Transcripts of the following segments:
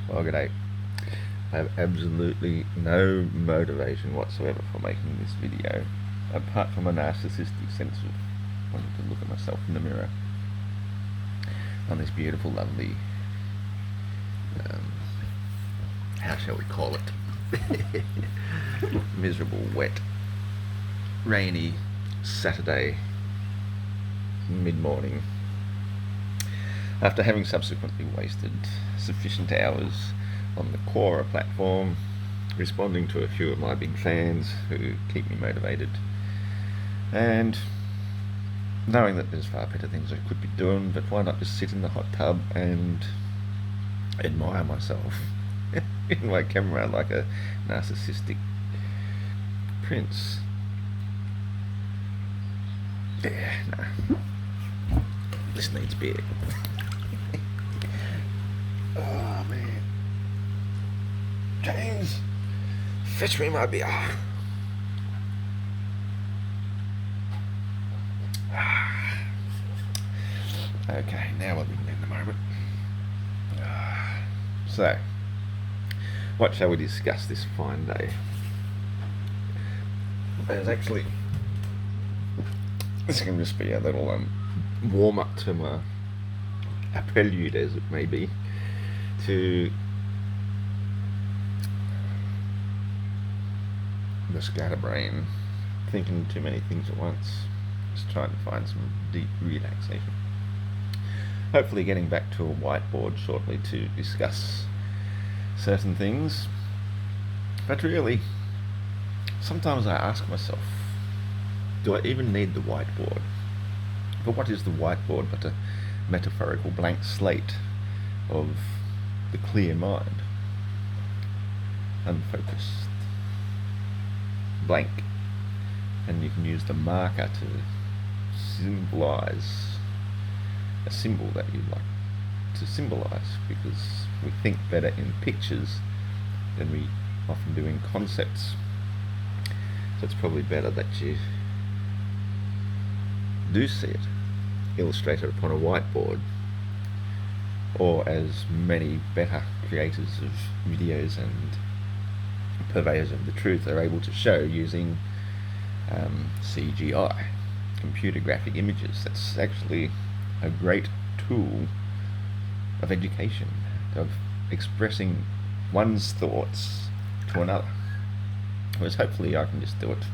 Well, g'day. I have absolutely no motivation whatsoever for making this video, apart from a narcissistic sense of wanting to look at myself in the mirror on this beautiful, lovely, how shall we call it? Miserable, wet, rainy Saturday mid-morning, after having subsequently wasted sufficient hours on the Quora platform, responding to a few of my big fans who keep me motivated, and knowing that there's far better things I could be doing, but why not just sit in the hot tub and admire myself in my camera like a narcissistic prince. Yeah, no. This needs beer. Oh man. James, fetch me my beer. Okay, now we'll begin in a moment. So, what shall we discuss this fine day? This can just be a little warm up to a prelude, as it may be, to the scatterbrain, thinking too many things at once, just trying to find some deep relaxation. Hopefully getting back to a whiteboard shortly to discuss certain things. But really, sometimes I ask myself, do I even need the whiteboard? But what is the whiteboard but a metaphorical blank slate of the clear mind? Unfocused, blank, and you can use the marker to symbolize a symbol that you'd like to symbolize, because we think better in pictures than we often do in concepts. So it's probably better that you do see it illustrated upon a whiteboard, or as many better creators of videos and purveyors of the truth are able to show, using CGI, computer graphic images. That's actually a great tool of education, of expressing one's thoughts to another. Whereas hopefully I can just do it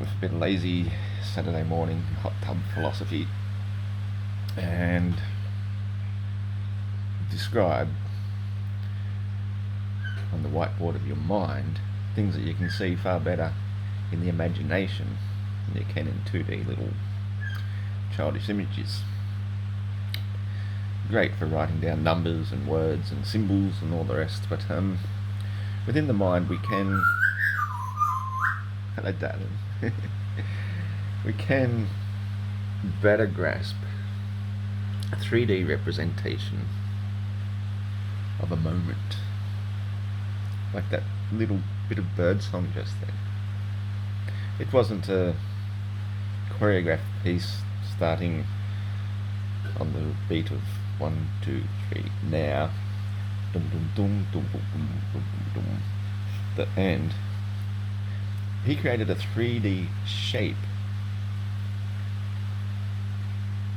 with a bit of lazy Saturday morning hot tub philosophy and describe on the whiteboard of your mind things that you can see far better in the imagination than you can in 2D little childish images. Great for writing down numbers and words and symbols and all the rest, but within the mind we can... Hello, darling. We can better grasp a 3D representation of a moment, like that little bit of bird song just then. It wasn't a choreographed piece starting on the beat of 1, 2, 3 now, dum dum dum dum dum dum dum dum, the end. He created a 3D shape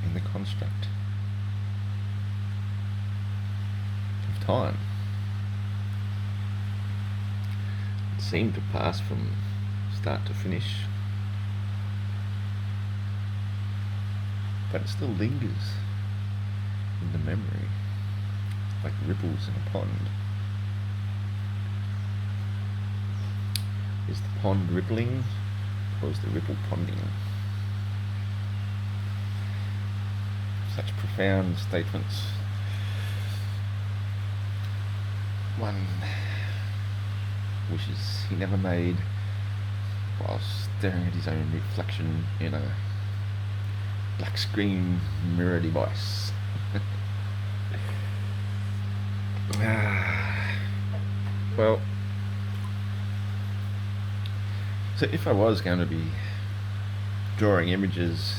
in the construct of time. It seemed to pass from start to finish, but it still lingers in the memory, like ripples in a pond. Is the pond rippling, or is the ripple ponding? Such profound statements. One wishes he never made while staring at his own reflection in a black screen mirror device. Well, so if I was going to be drawing images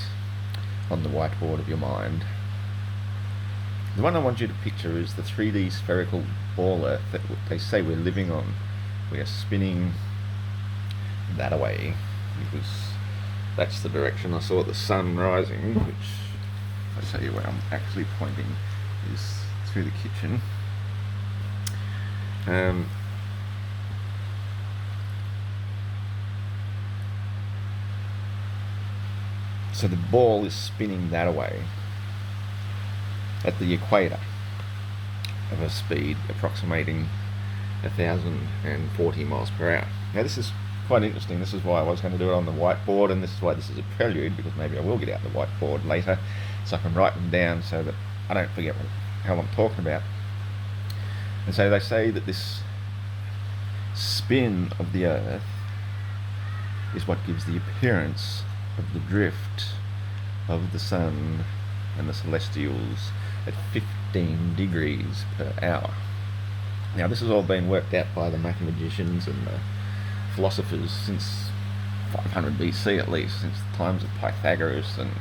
on the whiteboard of your mind, The one I want you to picture is the 3D spherical ball Earth that they say we're living on. We are spinning that away because that's the direction I saw the sun rising, which I'll show you where I'm actually pointing is through the kitchen. So the ball is spinning that away at the equator of a speed approximating 1,040 miles per hour. Now this is quite interesting. This is why I was going to do it on the whiteboard, and this is why this is a prelude, because maybe I will get out the whiteboard later so I can write them down so that I don't forget how I'm talking about. And so they say that this spin of the Earth is what gives the appearance of the drift of the sun and the celestials at 15 degrees per hour. Now this has all been worked out by the mathematicians and the philosophers since 500 BC at least, since the times of Pythagoras and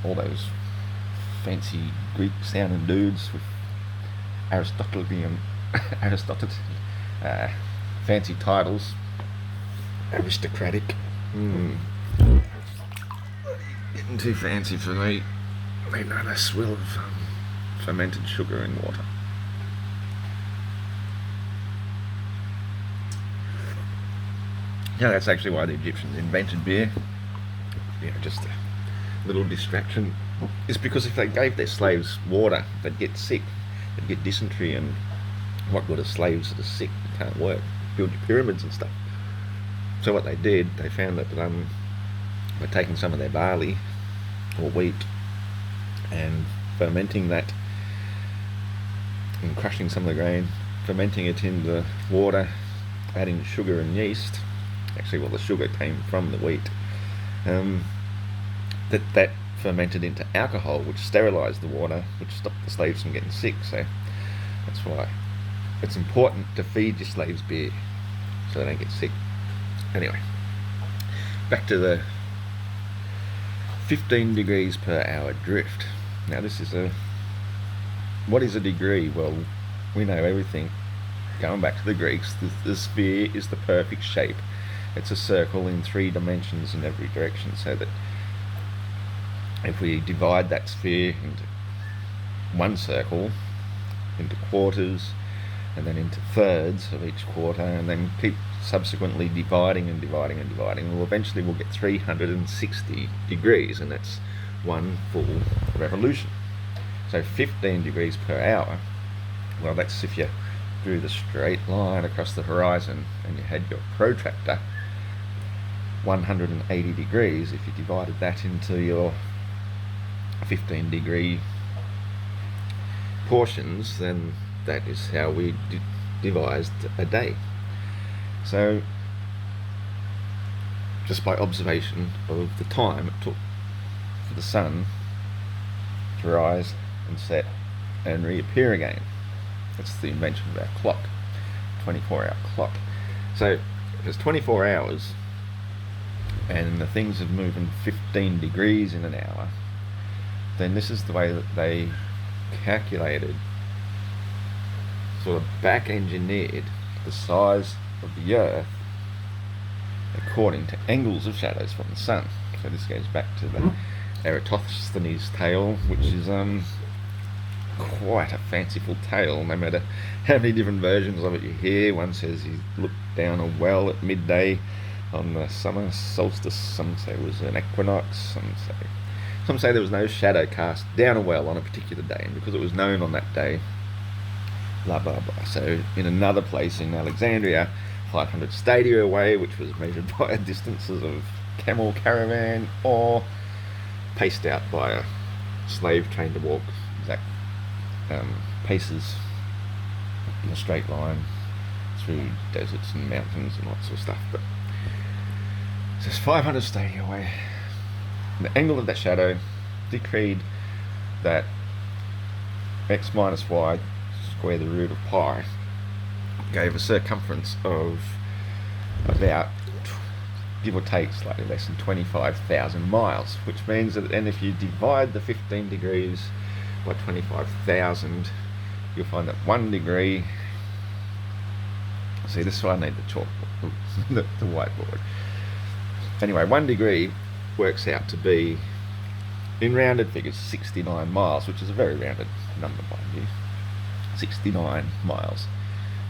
all those fancy Greek sounding dudes with Aristotelian fancy titles, aristocratic. Getting too fancy for me. Need another swill of fermented sugar in water. Yeah, that's actually why the Egyptians invented beer. Just a little distraction. It's because if they gave their slaves water, they'd get sick. They'd get dysentery, and what good are slaves that are sick? They can't work, build your pyramids and stuff. So what they did, they found that by taking some of their barley or wheat and fermenting that and crushing some of the grain, fermenting it in the water, adding sugar and yeast. Actually, well, the sugar came from the wheat. That fermented into alcohol, which sterilised the water, which stopped the slaves from getting sick. So that's why it's important to feed your slaves beer so they don't get sick. Anyway, back to the 15 degrees per hour drift. Now this is what is a degree? Well, we know everything. Going back to the Greeks, the sphere is the perfect shape. It's a circle in 3 dimensions in every direction, so that if we divide that sphere into one circle, into quarters, and then into thirds of each quarter, and then keep subsequently dividing and dividing and dividing, well, eventually we'll get 360 degrees, and that's one full revolution. So 15 degrees per hour, well, that's if you drew the straight line across the horizon and you had your protractor 180 degrees. If you divided that into your 15 degree portions, then that is how we devised a day. So just by observation of the time it took for the sun to rise and set and reappear again. That's the invention of our clock, 24-hour clock. So if it's 24 hours and the things are moving 15 degrees in an hour, then this is the way that they calculated, sort of back engineered the size of the Earth according to angles of shadows from the sun. So this goes back to the Eratosthenes tale, which is quite a fanciful tale, no matter how many different versions of it you hear. One says he looked down a well at midday on the summer solstice, some say it was an equinox, some say there was no shadow cast down a well on a particular day, and because it was known on that day, blah blah blah. So in another place in Alexandria, 500 stadia away, which was measured by distances of camel caravan, or paced out by a slave trained to walk exact paces in a straight line through deserts and mountains and lots of stuff. But so it's 500 stadia away. The angle of that shadow decreed that x minus y square the root of pi gave a circumference of about, give or take, slightly less than 25,000 miles, which means that then if you divide the 15 degrees by 25,000, you'll find that 1 degree. See, this is why I need the chalkboard, the whiteboard. Anyway, 1 degree works out to be, in rounded figures, 69 miles, which is a very rounded number, mind you. 69 miles.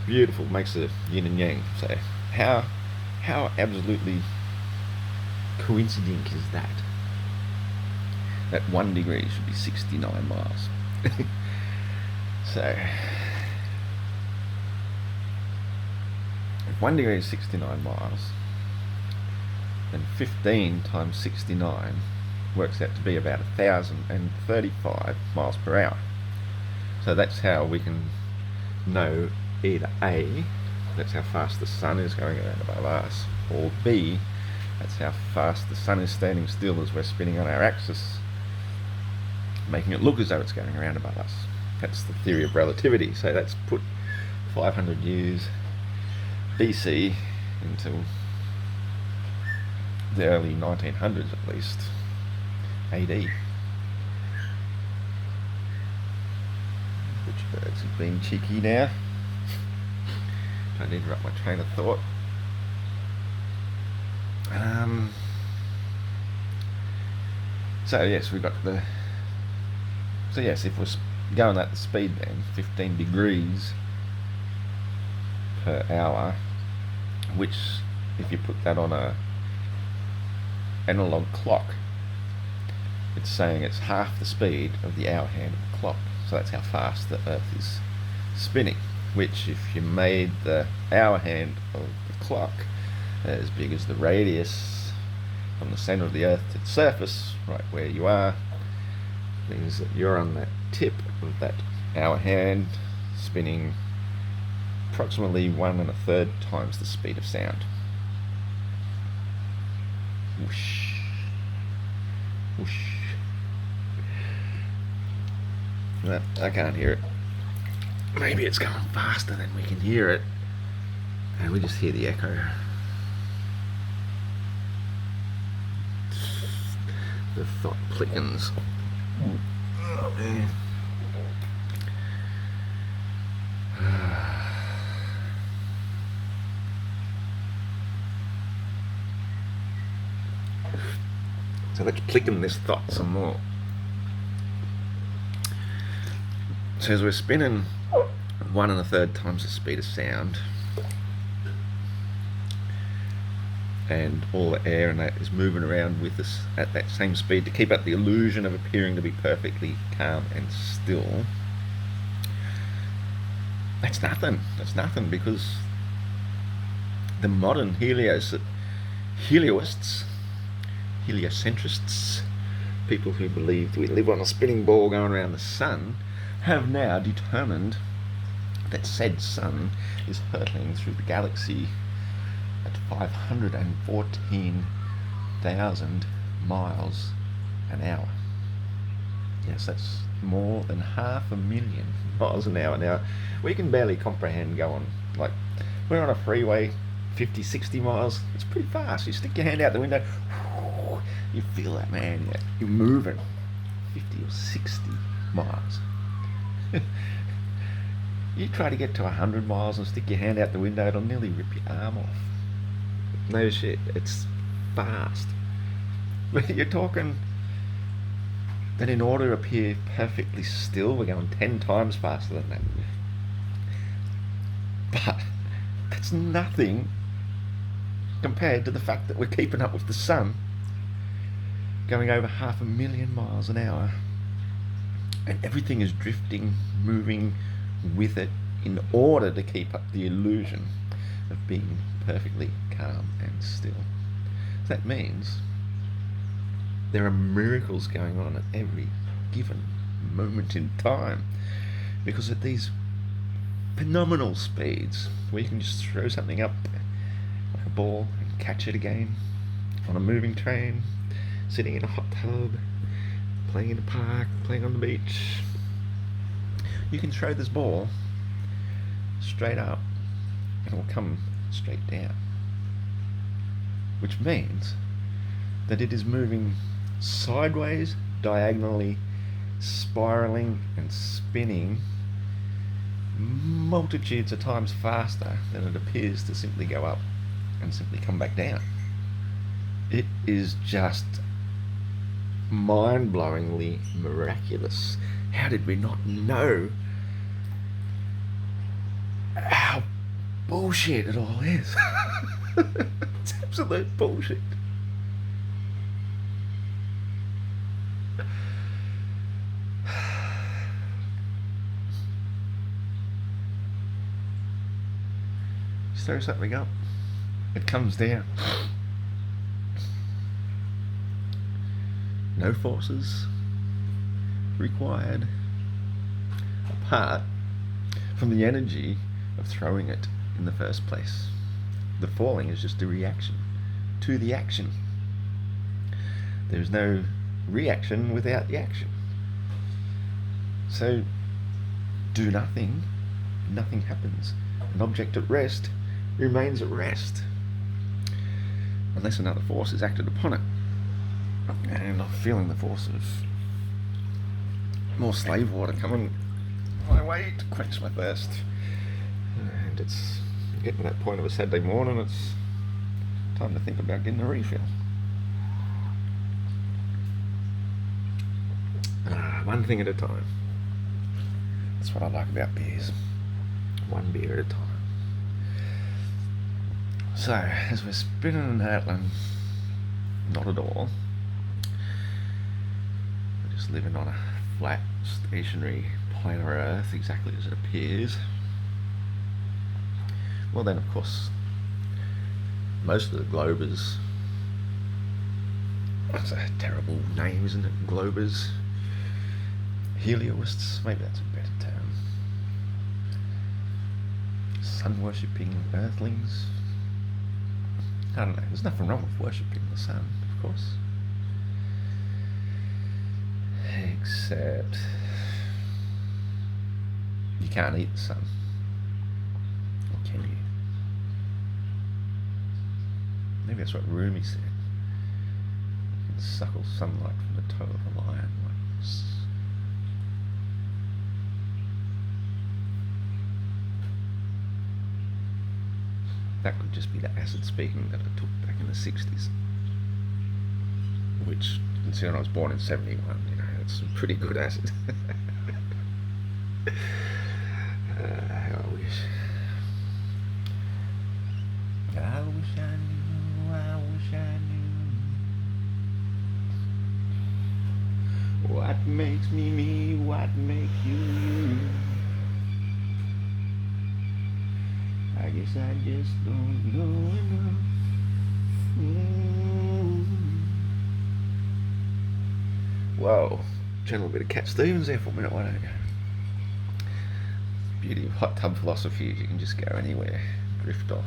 Beautiful, makes a yin and yang. So, how absolutely coincident is that? That 1 degree should be 69 miles. So, if 1 degree is 69 miles, then 15 times 69 works out to be about 1,035 miles per hour. So that's how we can know either A, that's how fast the sun is going around above us, or B, that's how fast the sun is standing still as we're spinning on our axis, making it look as though it's going around above us. That's the theory of relativity. So that's put 500 years BC until the early 1900s at least, AD. Which birds have been cheeky now. Trying to interrupt my train of thought. So yes, we've got the. So yes, if we're going at the speed then, 15 degrees per hour, which if you put that on a analog clock, it's saying it's half the speed of the hour hand of the clock. So that's how fast the Earth is spinning, which if you made the hour hand of the clock as big as the radius from the centre of the Earth to the surface, right where you are, means that you're on that tip of that hour hand spinning approximately 1 1/3 times the speed of sound. Whoosh. Whoosh. No, I can't hear it. Maybe it's going faster than we can hear it, and we just hear the echo. The thought plickens. So let's plicken this thought some more. So as we're spinning 1 1/3 times the speed of sound, and all the air and that is moving around with us at that same speed to keep up the illusion of appearing to be perfectly calm and still, that's nothing. That's nothing, because the modern heliocentrists, people who believe we live on a spinning ball going around the sun, have now determined that said sun is hurtling through the galaxy at 514,000 miles an hour. Yes, that's more than 500,000 miles an hour. Now, we can barely comprehend going, like, we're on a freeway, 50, 60 miles, it's pretty fast. You stick your hand out the window, you feel that, man, you're moving 50 or 60 miles. You try to get to 100 miles and stick your hand out the window, it'll nearly rip your arm off. No shit, it's fast. But you're talking that in order to appear perfectly still, we're going 10 times faster than that. But that's nothing compared to the fact that we're keeping up with the sun, going over 500,000 miles an hour, and everything is drifting, moving with it in order to keep up the illusion of being perfectly calm and still. So that means there are miracles going on at every given moment in time, because at these phenomenal speeds where you can just throw something up like a ball and catch it again, on a moving train, sitting in a hot tub, playing in a park, playing on the beach, you can throw this ball straight up and it will come straight down, which means that it is moving sideways, diagonally, spiraling and spinning multitudes of times faster than it appears to simply go up and simply come back down. It is just mind-blowingly miraculous. How did we not know how bullshit it all is? It's absolute bullshit. Throw something up, it comes down. No forces required apart from the energy of throwing it in the first place. The falling is just a reaction to the action. There's no reaction without the action. So do nothing, nothing happens. An object at rest remains at rest unless another force is acted upon it. And I'm feeling the force of more slave water coming my way to quench my thirst. And it's getting to that point of a Saturday morning, it's time to think about getting a refill. One thing at a time. That's what I like about beers. One beer at a time. So, as we're spinning and hurtling, not at all. We're just living on a flat, stationary planet Earth, exactly as it appears. Well then, of course, most of the globers, that's a terrible name, isn't it? Globers, helioists, maybe that's a better term. Sun-worshipping earthlings. I don't know, there's nothing wrong with worshipping the sun, of course. Except you can't eat the sun. Or can you? Maybe that's what Rumi said. You can suckle sunlight from the toe of a lion. That could just be the acid speaking that I took back in the 60s. Which, considering I was born in 71, you know, it's some pretty good acid. How I wish. I wish I knew, I wish I knew. What makes me me, what makes you you? I guess I just don't know enough. Whoa, channel a bit of Cat Stevens there for a minute, why don't you? Beauty of hot tub philosophy is you can just go anywhere, drift off,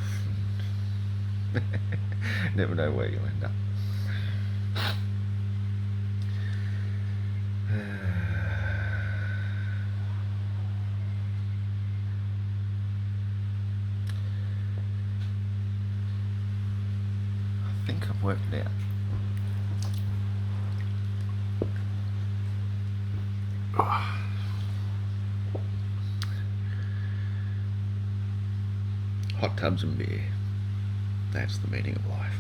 and never know where you'll end up. I think I've worked it out. Hot tubs and beer. That's the meaning of life.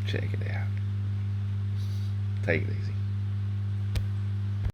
Check it out. Take it easy.